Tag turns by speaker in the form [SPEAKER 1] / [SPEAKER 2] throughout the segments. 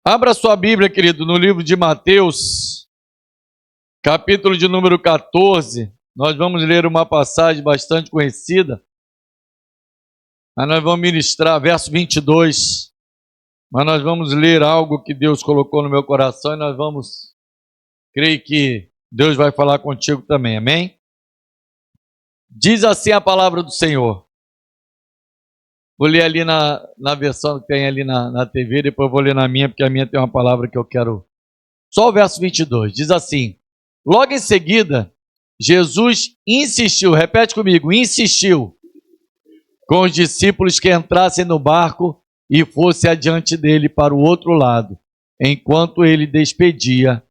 [SPEAKER 1] Abra sua Bíblia, querido, no livro de Mateus, capítulo de número 14. Nós vamos ler uma passagem bastante conhecida, mas nós vamos ministrar verso 22. Mas nós vamos ler algo que Deus colocou no meu coração e nós vamos, creio que Deus vai falar contigo também, amém? Diz assim a palavra do Senhor. Vou ler ali na versão que tem ali na TV, depois vou ler na minha, porque a minha tem uma palavra que eu quero. Só o verso 22, diz assim: logo em seguida, Jesus insistiu, repete comigo, insistiu, com os discípulos que entrassem no barco e fosse adiante dele para o outro lado, enquanto ele despedia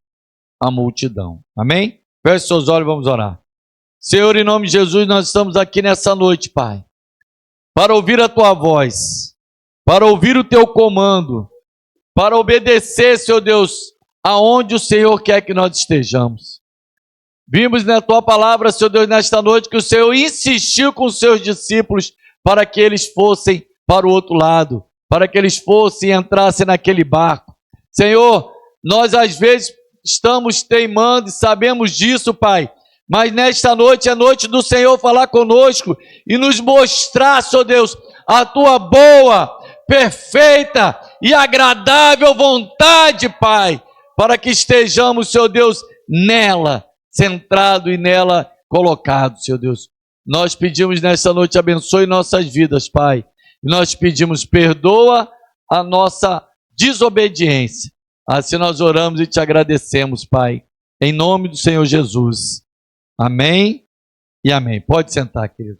[SPEAKER 1] a multidão. Amém? Feche seus olhos e vamos orar. Senhor, em nome de Jesus, nós estamos aqui nessa noite, Pai, para ouvir a Tua voz, para ouvir o Teu comando, para obedecer, Senhor Deus, aonde o Senhor quer que nós estejamos. Vimos na Tua palavra, Senhor Deus, nesta noite, que o Senhor insistiu com os Seus discípulos para que eles fossem para o outro lado, para que eles fossem e entrassem naquele barco. Senhor, nós às vezes estamos teimando e sabemos disso, Pai, mas nesta noite é noite do Senhor falar conosco e nos mostrar, Senhor Deus, a Tua boa, perfeita e agradável vontade, Pai, para que estejamos, Senhor Deus, nela, centrado e nela colocado, Senhor Deus. Nós pedimos nesta noite, abençoe nossas vidas, Pai. E nós pedimos, perdoa a nossa desobediência. Assim nós oramos e te agradecemos, Pai, em nome do Senhor Jesus. Amém e amém. Pode sentar, querido.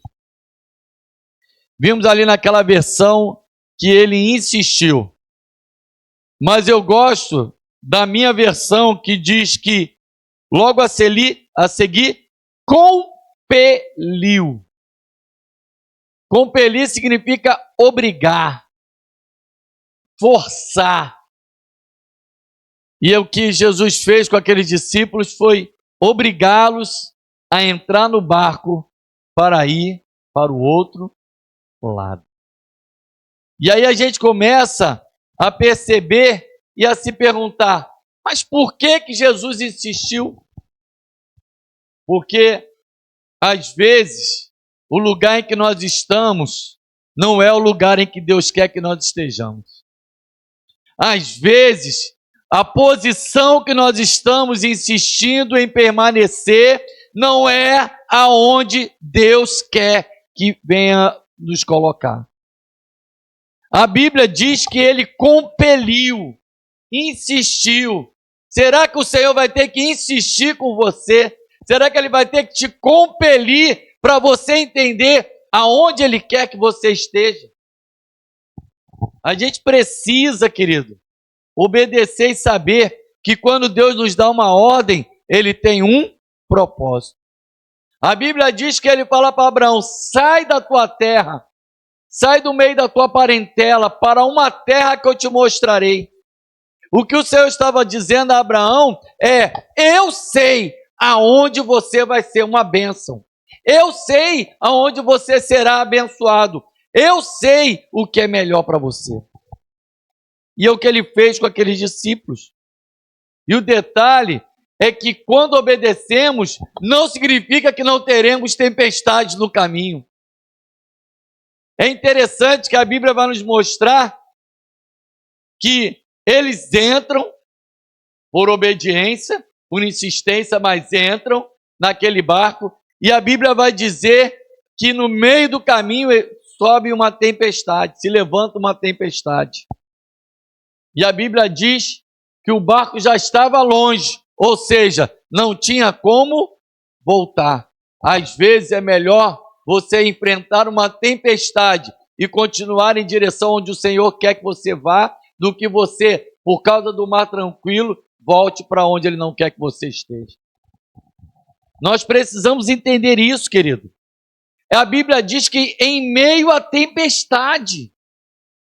[SPEAKER 1] Vimos ali naquela versão que ele insistiu. Mas eu gosto da minha versão que diz que logo a seguir compeliu. Compelir significa obrigar, forçar. E o que Jesus fez com aqueles discípulos foi obrigá-los a entrar no barco para ir para o outro lado. E aí a gente começa a perceber e a se perguntar, mas por que Jesus insistiu? Porque, às vezes, o lugar em que nós estamos não é o lugar em que Deus quer que nós estejamos. Às vezes, a posição que nós estamos insistindo em permanecer não é aonde Deus quer que venha nos colocar. A Bíblia diz que ele compeliu, insistiu. Será que o Senhor vai ter que insistir com você? Será que ele vai ter que te compelir para você entender aonde ele quer que você esteja? A gente precisa, querido, obedecer e saber que quando Deus nos dá uma ordem, ele tem um propósito. A Bíblia diz que ele fala para Abraão, sai da tua terra, sai do meio da tua parentela, para uma terra que eu te mostrarei. O que o Senhor estava dizendo a Abraão é, eu sei aonde você vai ser uma bênção. Eu sei aonde você será abençoado. Eu sei o que é melhor para você. E é o que ele fez com aqueles discípulos. E o detalhe é que quando obedecemos, não significa que não teremos tempestades no caminho. É interessante que a Bíblia vai nos mostrar que eles entram por obediência, por insistência, mas entram naquele barco, e a Bíblia vai dizer que no meio do caminho sobe uma tempestade, se levanta uma tempestade. E a Bíblia diz que o barco já estava longe, ou seja, não tinha como voltar. Às vezes é melhor você enfrentar uma tempestade e continuar em direção onde o Senhor quer que você vá, do que você, por causa do mar tranquilo, volte para onde Ele não quer que você esteja. Nós precisamos entender isso, querido. A Bíblia diz que em meio à tempestade,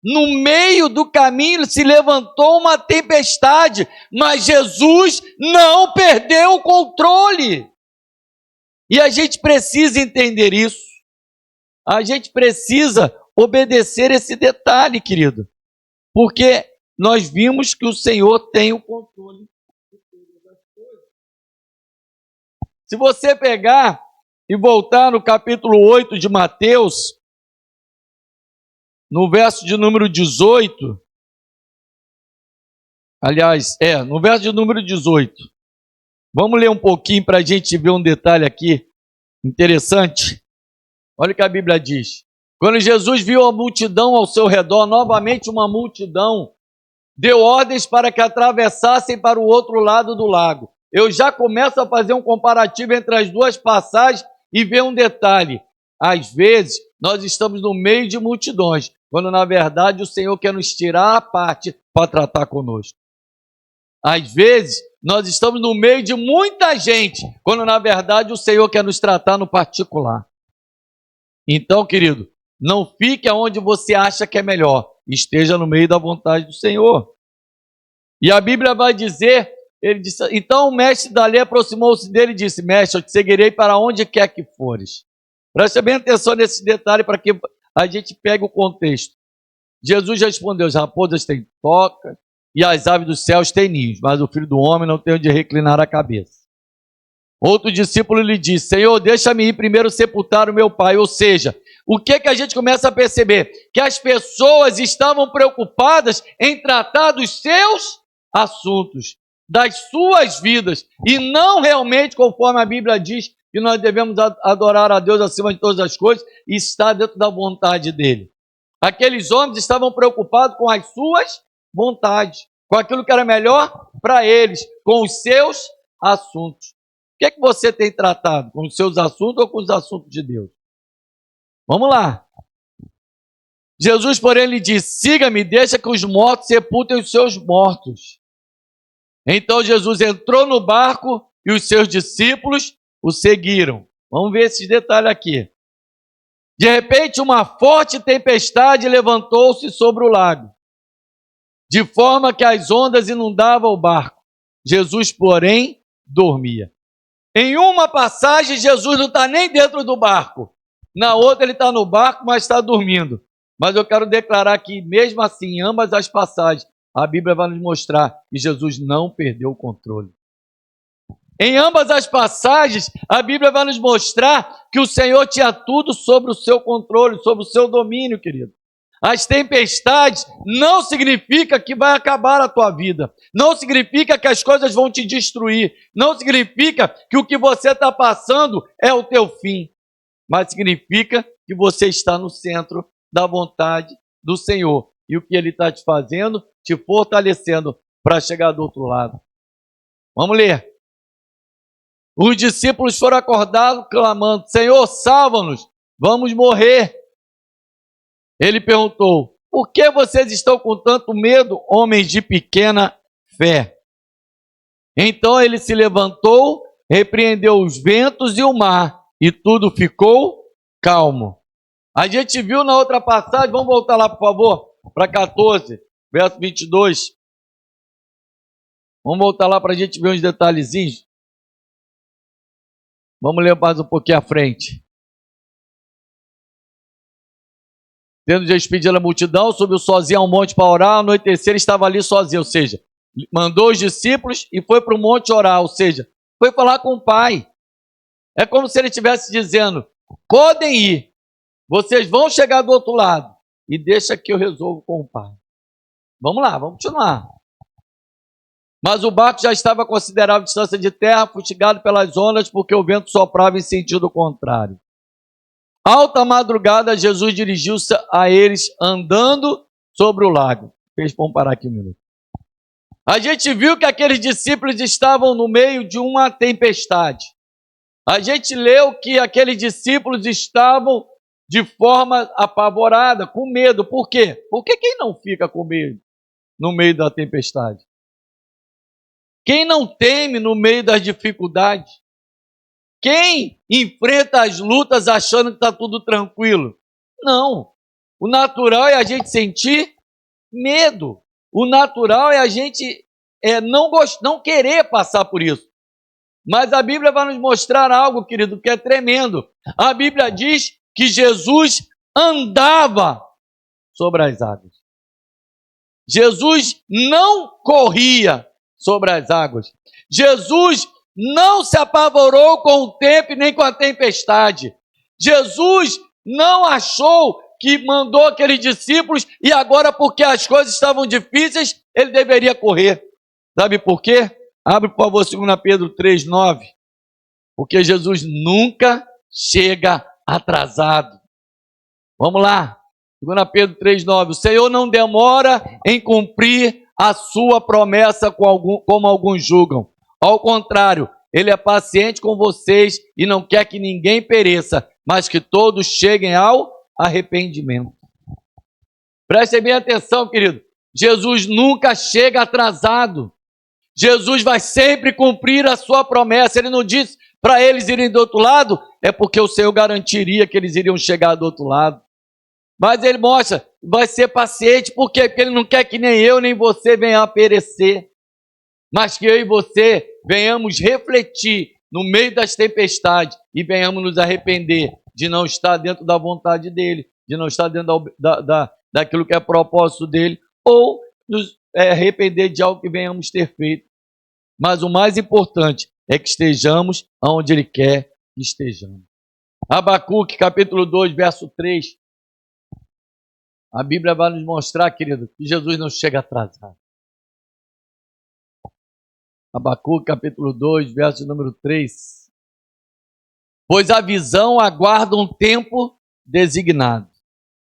[SPEAKER 1] no meio do caminho se levantou uma tempestade, mas Jesus não perdeu o controle. E a gente precisa entender isso. A gente precisa obedecer esse detalhe, querido. Porque nós vimos que o Senhor tem o controle de todas as coisas. Se você pegar e voltar no capítulo 8 de Mateus, no verso de número 18, no verso de número 18, vamos ler um pouquinho para a gente ver um detalhe aqui interessante. Olha o que a Bíblia diz. Quando Jesus viu a multidão ao seu redor, novamente uma multidão, deu ordens para que atravessassem para o outro lado do lago. Eu já começo a fazer um comparativo entre as duas passagens e ver um detalhe. Às vezes, nós estamos no meio de multidões, quando na verdade o Senhor quer nos tirar a parte para tratar conosco. Às vezes, nós estamos no meio de muita gente, quando na verdade o Senhor quer nos tratar no particular. Então, querido, não fique aonde você acha que é melhor, esteja no meio da vontade do Senhor. E a Bíblia vai dizer, ele disse, então o mestre da lei aproximou-se dele e disse, mestre, eu te seguirei para onde quer que fores. Preste bem atenção nesse detalhe para que a gente pegue o contexto. Jesus respondeu, as raposas têm toca e as aves dos céus têm ninhos, mas o Filho do Homem não tem onde reclinar a cabeça. Outro discípulo lhe disse, Senhor, deixa-me ir primeiro sepultar o meu pai. Ou seja, o que a gente começa a perceber? Que as pessoas estavam preocupadas em tratar dos seus assuntos, das suas vidas, e não realmente, conforme a Bíblia diz, que nós devemos adorar a Deus acima de todas as coisas e estar dentro da vontade dele. Aqueles homens estavam preocupados com as suas vontades, com aquilo que era melhor para eles, com os seus assuntos. O que é que você tem tratado? Com os seus assuntos ou com os assuntos de Deus? Vamos lá. Jesus, porém, lhe disse, siga-me, deixa que os mortos sepultem os seus mortos. Então Jesus entrou no barco e os seus discípulos o seguiram. Vamos ver esses detalhes aqui. De repente, uma forte tempestade levantou-se sobre o lago, de forma que as ondas inundavam o barco. Jesus, porém, dormia. Em uma passagem, Jesus não está nem dentro do barco. Na outra, ele está no barco, mas está dormindo. Mas eu quero declarar que, mesmo assim, em ambas as passagens, a Bíblia vai nos mostrar que Jesus não perdeu o controle. Em ambas as passagens, a Bíblia vai nos mostrar que o Senhor tinha tudo sobre o seu controle, sobre o seu domínio, querido. As tempestades não significa que vai acabar a tua vida. Não significa que as coisas vão te destruir. Não significa que o que você está passando é o teu fim. Mas significa que você está no centro da vontade do Senhor. E o que Ele está te fazendo? Te fortalecendo para chegar do outro lado. Vamos ler. Os discípulos foram acordados clamando, Senhor, salva-nos, vamos morrer. Ele perguntou, por que vocês estão com tanto medo, homens de pequena fé? Então ele se levantou, repreendeu os ventos e o mar, e tudo ficou calmo. A gente viu na outra passagem, vamos voltar lá, por favor, para 14, verso 22. Vamos voltar lá para a gente ver uns detalhezinhos. Vamos ler mais um pouquinho à frente. Tendo despedido a multidão, subiu sozinho ao monte para orar, ao anoitecer ele estava ali sozinho, ou seja, mandou os discípulos e foi para o monte orar, ou seja, foi falar com o Pai. É como se ele estivesse dizendo, podem ir, vocês vão chegar do outro lado, e deixa que eu resolvo com o Pai. Vamos lá, vamos continuar. Mas o barco já estava a considerável distância de terra, fustigado pelas ondas, porque o vento soprava em sentido contrário. Alta madrugada, Jesus dirigiu-se a eles andando sobre o lago. Vamos parar aqui um minuto. A gente viu que aqueles discípulos estavam no meio de uma tempestade. A gente leu que aqueles discípulos estavam de forma apavorada, com medo. Por quê? Porque quem não fica com medo no meio da tempestade? Quem não teme no meio das dificuldades? Quem enfrenta as lutas achando que está tudo tranquilo? Não. O natural é a gente sentir medo. O natural é a gente não querer passar por isso. Mas a Bíblia vai nos mostrar algo, querido, que é tremendo. A Bíblia diz que Jesus andava sobre as águas. Jesus não corria sobre as águas. Jesus não se apavorou com o tempo e nem com a tempestade. Jesus não achou que mandou aqueles discípulos e agora, porque as coisas estavam difíceis, ele deveria correr. Sabe por quê? Abre, por favor, 2 Pedro 3,9. Porque Jesus nunca chega atrasado. Vamos lá. 2 Pedro 3,9. O Senhor não demora em cumprir a sua promessa como alguns julgam. Ao contrário, Ele é paciente com vocês e não quer que ninguém pereça, mas que todos cheguem ao arrependimento. Prestem bem atenção, querido. Jesus nunca chega atrasado. Jesus vai sempre cumprir a sua promessa. Ele não disse para eles irem do outro lado, é porque o Senhor garantiria que eles iriam chegar do outro lado. Mas ele mostra, vai ser paciente, por quê? Porque ele não quer que nem eu nem você venha a perecer, mas que eu e você venhamos refletir no meio das tempestades e venhamos nos arrepender de não estar dentro da vontade dele, de não estar dentro daquilo que é propósito dele, ou nos arrepender de algo que venhamos ter feito. Mas o mais importante é que estejamos onde ele quer que estejamos. Abacuque, capítulo 2, verso 3. A Bíblia vai nos mostrar, querido, que Jesus não chega atrasado. Abacuque, capítulo 2, verso número 3. Pois a visão aguarda um tempo designado.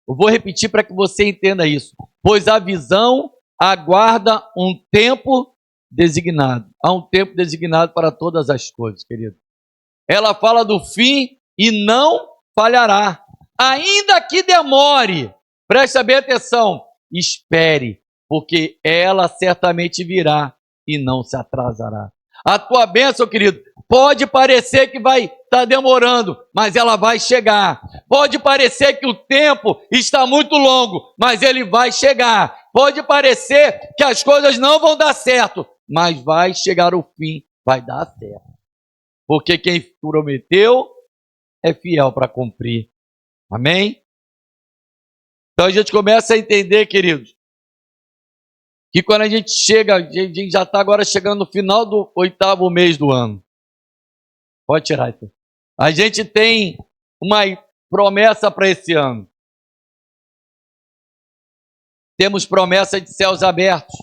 [SPEAKER 1] Eu vou repetir para que você entenda isso. Pois a visão aguarda um tempo designado. Há um tempo designado para todas as coisas, querido. Ela fala do fim e não falhará. Ainda que demore, preste bem atenção, espere, porque ela certamente virá e não se atrasará. A tua bênção, querido, pode parecer que vai estar demorando, mas ela vai chegar. Pode parecer que o tempo está muito longo, mas ele vai chegar. Pode parecer que as coisas não vão dar certo, mas vai chegar o fim, vai dar certo. Porque quem prometeu é fiel para cumprir. Amém? Então a gente começa a entender, queridos, que quando a gente chega, a gente já está agora chegando no final do 8º mês do ano. Pode tirar, então. A gente tem uma promessa para esse ano. Temos promessa de céus abertos.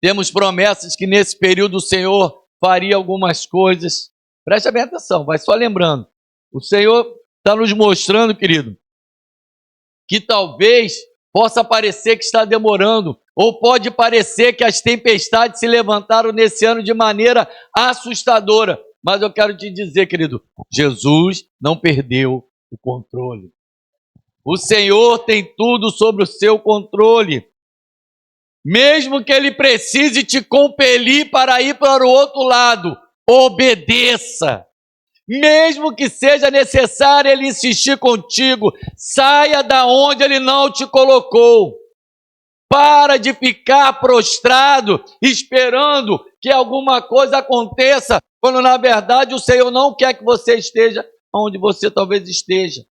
[SPEAKER 1] Temos promessas que nesse período o Senhor faria algumas coisas. Preste bem atenção, vai só lembrando. O Senhor está nos mostrando, querido, que talvez possa parecer que está demorando, ou pode parecer que as tempestades se levantaram nesse ano de maneira assustadora. Mas eu quero te dizer, querido, Jesus não perdeu o controle. O Senhor tem tudo sob o seu controle. Mesmo que ele precise te compelir para ir para o outro lado, obedeça. Mesmo que seja necessário ele insistir contigo, saia da onde ele não te colocou. Para de ficar prostrado, esperando que alguma coisa aconteça, quando na verdade o Senhor não quer que você esteja onde você talvez esteja.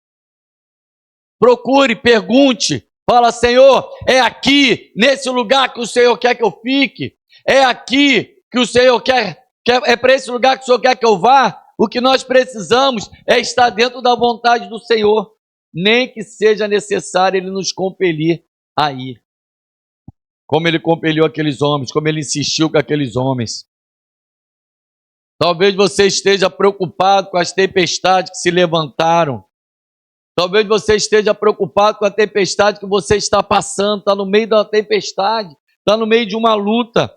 [SPEAKER 1] Procure, pergunte. Fala, Senhor, é aqui, nesse lugar que o Senhor quer que eu fique? É aqui que o Senhor quer é para esse lugar que o Senhor quer que eu vá? O que nós precisamos é estar dentro da vontade do Senhor, nem que seja necessário Ele nos compelir a ir. Como Ele compeliu aqueles homens, como Ele insistiu com aqueles homens. Talvez você esteja preocupado com as tempestades que se levantaram. Talvez você esteja preocupado com a tempestade que você está passando, está no meio da tempestade, está no meio de uma luta.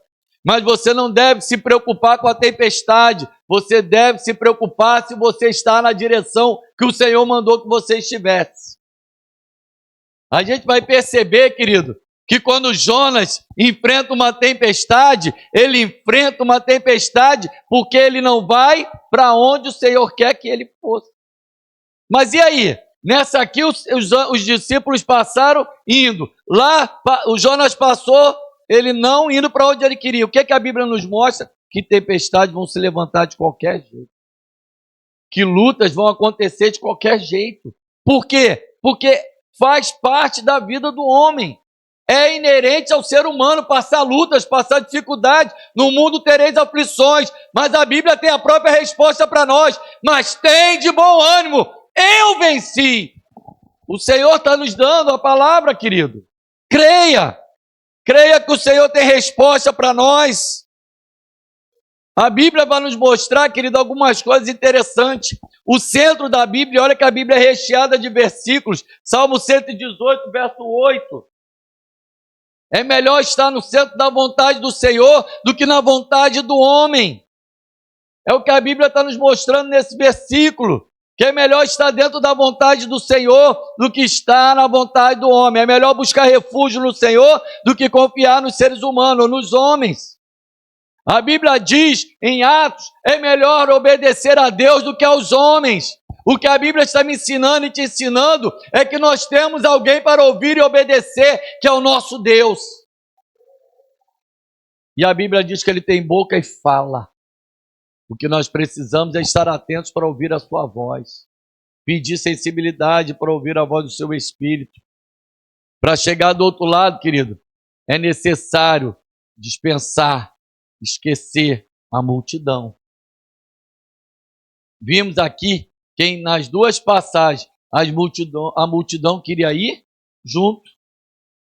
[SPEAKER 1] Mas você não deve se preocupar com a tempestade, você deve se preocupar se você está na direção que o Senhor mandou que você estivesse. A gente vai perceber, querido, que quando Jonas enfrenta uma tempestade, ele enfrenta uma tempestade porque ele não vai para onde o Senhor quer que ele fosse. Mas e aí? Nessa aqui os discípulos passaram indo. Lá o Jonas passou, ele não indo para onde ele queria. O que a Bíblia nos mostra? Que tempestades vão se levantar de qualquer jeito. Que lutas vão acontecer de qualquer jeito. Por quê? Porque faz parte da vida do homem. É inerente ao ser humano passar lutas, passar dificuldades. No mundo tereis aflições, mas a Bíblia tem a própria resposta para nós. Mas tem de bom ânimo, eu venci. O Senhor está nos dando a palavra, querido. Creia, creia que o Senhor tem resposta para nós. A Bíblia vai nos mostrar, querido, algumas coisas interessantes. O centro da Bíblia, olha que a Bíblia é recheada de versículos. Salmo 118, verso 8. É melhor estar no centro da vontade do Senhor do que na vontade do homem. É o que a Bíblia está nos mostrando nesse versículo. Que é melhor estar dentro da vontade do Senhor do que estar na vontade do homem. É melhor buscar refúgio no Senhor do que confiar nos seres humanos, nos homens. A Bíblia diz em Atos, é melhor obedecer a Deus do que aos homens. O que a Bíblia está me ensinando e te ensinando é que nós temos alguém para ouvir e obedecer, que é o nosso Deus. E a Bíblia diz que ele tem boca e fala. O que nós precisamos é estar atentos para ouvir a sua voz. Pedir sensibilidade para ouvir a voz do seu Espírito. Para chegar do outro lado, querido, é necessário dispensar, esquecer a multidão. Vimos aqui que nas duas passagens a multidão queria ir junto.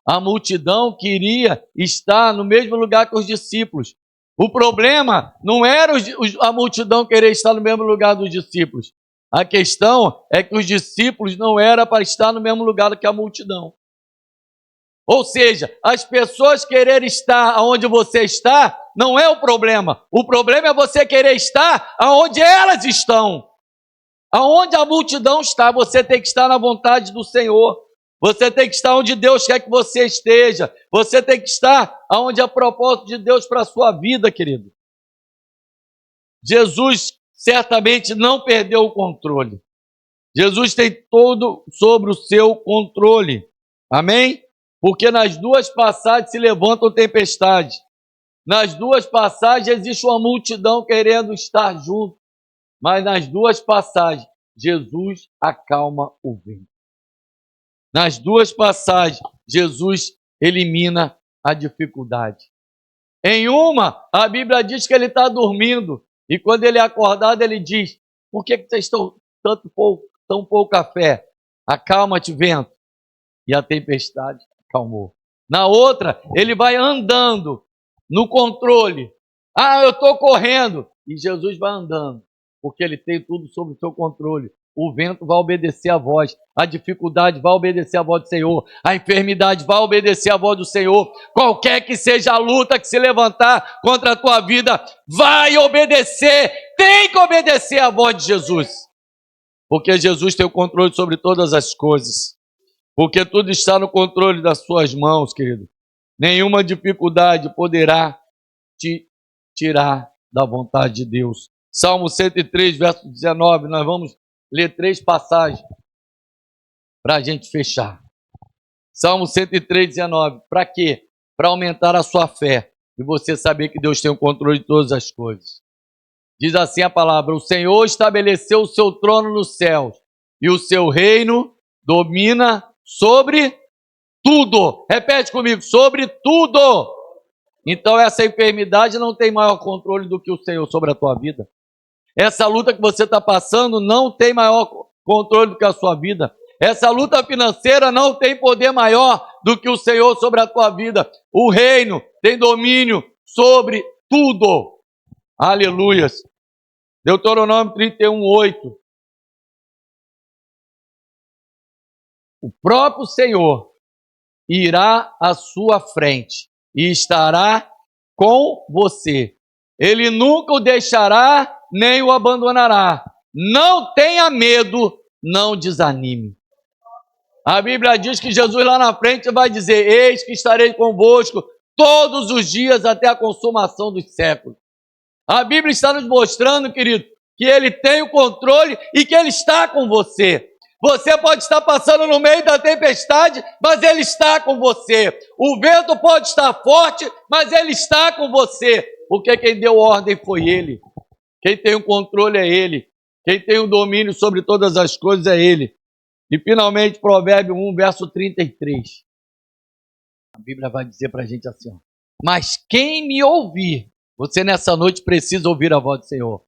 [SPEAKER 1] A multidão queria estar no mesmo lugar que os discípulos. O problema não era a multidão querer estar no mesmo lugar dos discípulos. A questão é que os discípulos não eram para estar no mesmo lugar que a multidão. Ou seja, as pessoas quererem estar onde você está não é o problema. O problema é você querer estar onde elas estão. Aonde a multidão está, você tem que estar na vontade do Senhor. Você tem que estar onde Deus quer que você esteja. Você tem que estar onde é o propósito de Deus para a sua vida, querido. Jesus certamente não perdeu o controle. Jesus tem todo sobre o seu controle. Amém? Porque nas duas passagens se levantam tempestades. Nas duas passagens existe uma multidão querendo estar junto. Mas nas duas passagens, Jesus acalma o vento. Nas duas passagens, Jesus elimina a dificuldade. Em uma, a Bíblia diz que ele está dormindo. E quando ele é acordado, ele diz, por que vocês estão tão pouco café? Acalma-te, vento. E a tempestade acalmou. Na outra, ele vai andando no controle. Eu estou correndo. E Jesus vai andando. Porque ele tem tudo sob o seu controle. O vento vai obedecer a voz, a dificuldade vai obedecer a voz do Senhor, a enfermidade vai obedecer a voz do Senhor, qualquer que seja a luta que se levantar contra a tua vida, vai obedecer, tem que obedecer a voz de Jesus, porque Jesus tem o controle sobre todas as coisas, porque tudo está no controle das suas mãos, querido. Nenhuma dificuldade poderá te tirar da vontade de Deus. Salmo 103, verso 19, nós vamos ler 3 passagens para a gente fechar. Salmo 103, 19. Para quê? Para aumentar a sua fé e você saber que Deus tem o controle de todas as coisas. Diz assim a palavra: o Senhor estabeleceu o seu trono nos céus e o seu reino domina sobre tudo. Repete comigo: sobre tudo. Então essa enfermidade não tem maior controle do que o Senhor sobre a tua vida. Essa luta que você está passando não tem maior controle do que a sua vida. Essa luta financeira não tem poder maior do que o Senhor sobre a tua vida. O reino tem domínio sobre tudo. Aleluias. Deuteronômio 31, 8. O próprio Senhor irá à sua frente e estará com você. Ele nunca o deixará nem o abandonará. Não tenha medo, não desanime. A Bíblia diz que Jesus lá na frente vai dizer: eis que estarei convosco todos os dias até a consumação dos séculos. A Bíblia está nos mostrando, querido, que Ele tem o controle e que Ele está com você. Você pode estar passando no meio da tempestade, mas Ele está com você. O vento pode estar forte, mas Ele está com você. Porque quem deu ordem foi Ele. Quem tem o controle é Ele. Quem tem o domínio sobre todas as coisas é Ele. E finalmente, Provérbio 1, verso 33. A Bíblia vai dizer para a gente assim, ó, mas quem me ouvir, você nessa noite precisa ouvir a voz do Senhor,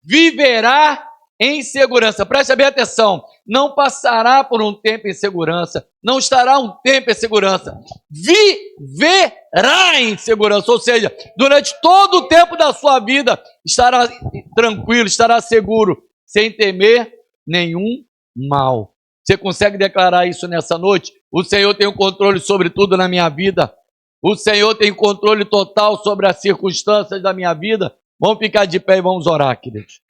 [SPEAKER 1] viverá em segurança. Preste bem atenção, não passará por um tempo em segurança, não estará um tempo em segurança, viverá em segurança, ou seja, durante todo o tempo da sua vida, estará tranquilo, estará seguro, sem temer nenhum mal. Você consegue declarar isso nessa noite? O Senhor tem o controle sobre tudo na minha vida. O Senhor tem controle total sobre as circunstâncias da minha vida. Vamos ficar de pé e vamos orar, queridos.